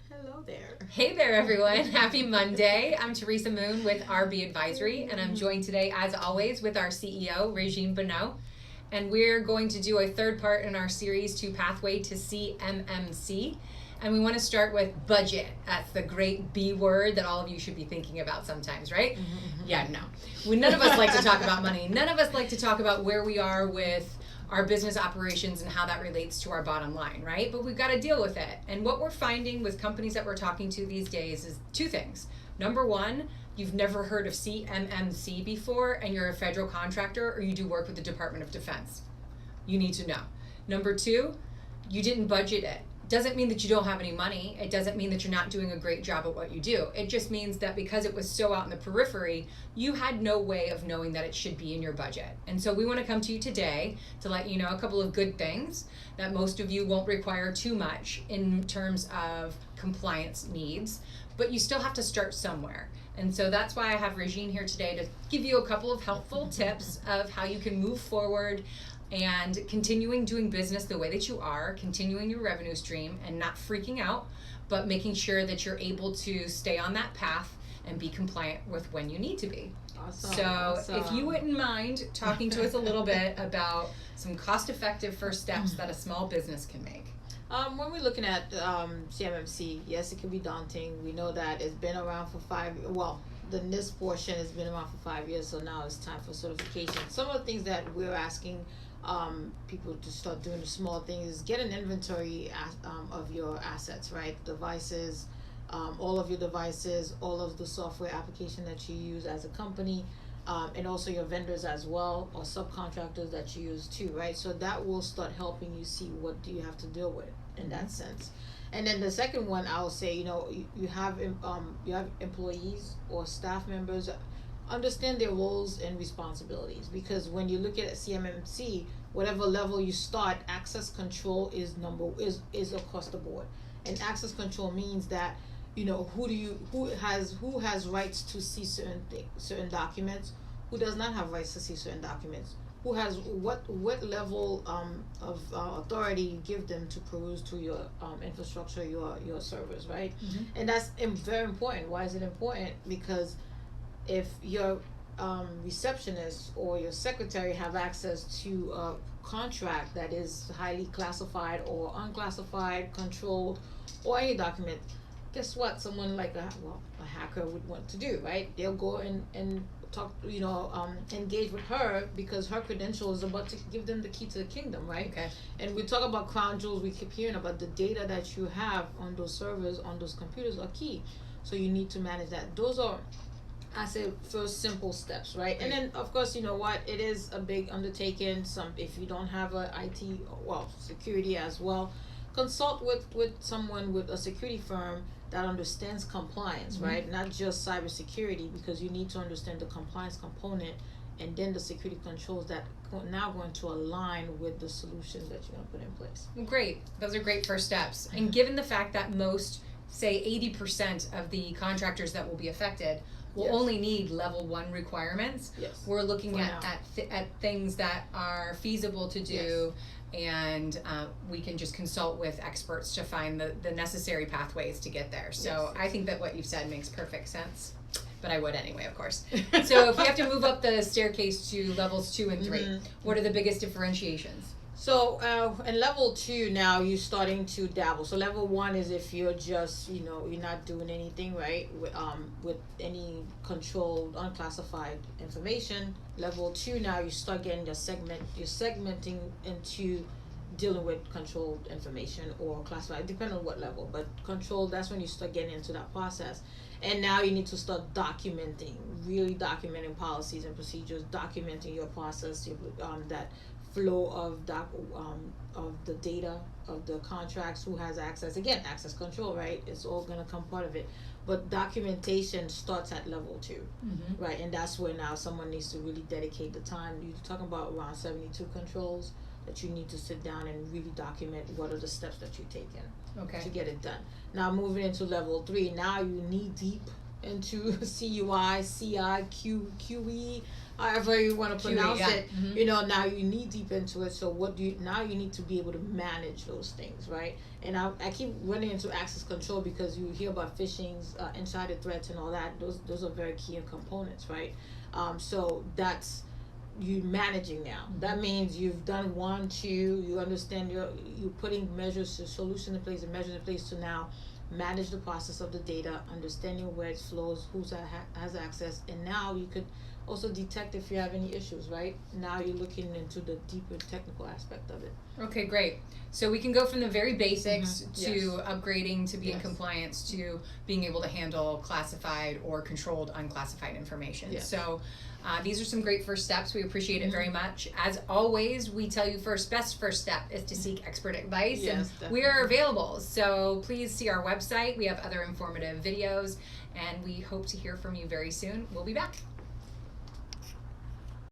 Hello there. Hey there, everyone. Happy Monday. I'm Teresa Moon with RB Advisory, and I'm joined today, as always, with our CEO, Regine Bonneau. And we're going to do a third part in our series to Pathway to CMMC. And we want to start with budget. That's the great B word that all of you should be thinking about sometimes, right? Yeah, no. None of us like to talk about money. None of us like to talk about where we are with our business operations and how that relates to our bottom line, right? But we've got to deal with it. And what we're finding with companies that we're talking to these days is two things. Number one, you've never heard of CMMC before and you're a federal contractor or you do work with the Department of Defense. You need to know. Number two, you didn't budget it. Doesn't mean that you don't have any money. It doesn't mean that you're not doing a great job at what you do. It just means that because it was so out in the periphery, you had no way of knowing that it should be in your budget. And so we want to come to you today to let you know a couple of good things that most of you won't require too much in terms of compliance needs, but you still have to start somewhere. And so that's why I have Regine here today to give you a couple of helpful tips of how you can move forward and continuing doing business the way that you are, continuing your revenue stream and not freaking out, but making sure that you're able to stay on that path and be compliant with when you need to be. Awesome. If you wouldn't mind talking to us a little bit about some cost-effective first steps that a small business can make. When we're looking at CMMC, yes, it can be daunting. We know that it's been around for the NIST portion has been around for 5 years, so now it's time for certification. Some of the things that we're asking people to start doing, the small things, is get an inventory of your assets, right? Devices, all of your devices, all of the software application that you use as a company, and also your vendors as well, or subcontractors that you use too, right? So that will start helping you see what do you have to deal with in that sense. And then the second one, I will say, you have employees or staff members. Understand their roles and responsibilities, because when you look at CMMC, whatever level you start, access control is across the board. And access control means that who has rights to see certain documents, who does not have rights to see certain documents, who has what level of authority you give them to peruse to your infrastructure, your servers, right? And that's very important. Why is it important? Because if your receptionist or your secretary have access to a contract that is highly classified or unclassified, controlled, or any document, guess what? Someone like a hacker would want to do, right? They'll go and talk, engage with her because her credential is about to give them the key to the kingdom, right? Okay. And we talk about crown jewels. We keep hearing about the data that you have on those servers, on those computers are key. So you need to manage that. Those are, I say, first simple steps, right? And then of course, it is a big undertaking. If you don't have a IT, security as well, consult with someone with a security firm that understands compliance, right? Not just cybersecurity, because you need to understand the compliance component and then the security controls that now going to align with the solutions that you're going to put in place. Great. Those are great first steps. And given the fact that most, say 80% of the contractors that will be affected will only need level 1 requirements. Yes. We're looking at things that are feasible to do, and we can just consult with experts to find the necessary pathways to get there. So I think that what you've said makes perfect sense, but I would anyway, of course. So if we have to move up the staircase to levels 2 and 3, what are the biggest differentiations? So in level 2 now you're starting to dabble. So level 1 is if you're just you're not doing anything, right, with any controlled unclassified information. Level 2 now you start getting you're segmenting into dealing with controlled information or classified, depending on what level, but controlled, that's when you start getting into that process. And now you need to start really documenting policies and procedures, documenting your process, that flow of the data of the contracts, who has access. Again, access control, right? It's all gonna come part of it. But documentation starts at level 2, right? And that's where now someone needs to really dedicate the time. You're talking about around 72 controls that you need to sit down and really document what are the steps that you're taking to get it done. Now moving into level 3, now you knee deep into CUI, CI, QE, however you want to pronounce yeah. it, Mhm. you know, now you need deep into it. So what do you, now you need to be able to manage those things, right? And I keep running into access control because you hear about phishings, insider threats and all that. Those are very key components, right? So that's you managing now. That means you've done 1, 2, you understand you're putting measures, solution in place and measures in place to now manage the process of the data, understanding where it flows, has access, and now you could also detect if you have any issues, right? Now you're looking into the deeper technical aspect of it. Okay, great. So we can go from the very basics to Yes. upgrading to be in Yes. compliance to being able to handle classified or controlled unclassified information. Yes. So these are some great first steps. We appreciate it very much. As always, we tell you best first step is to seek expert advice. Yes, and we are available. So please see our website. We have other informative videos, and we hope to hear from you very soon. We'll be back.